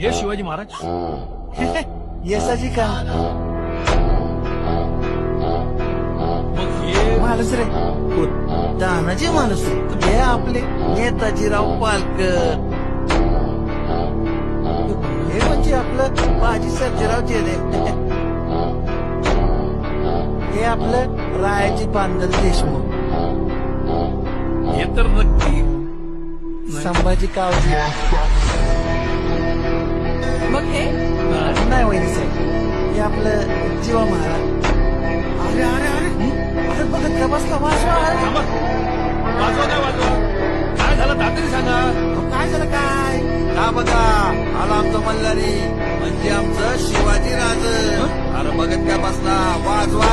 हे शिवाजी महाराज येसाची का मग हे माणूस रे तानाजी माणूस हे आपले नेताजीराव पालकर. हे म्हणजे आपलं बाजी सर्जेराव जेरे. हे आपलं रायाजी पांडल देशमुख. हे तर नक्की संभाजी कावजी. मग हे नाही वहिनी साहेब हे आपलं जीवा महाराज. अरे अरे अरे अरे बघत का बसला वाजवा. थांबा. वाजवा काय वाजवा काय झालं तातडी सांगा. काय झालं काय का बघा आला आमचं मल्हारी म्हणजे आमचं शिवाजी राज. अरे बघत का बसला वाजवा.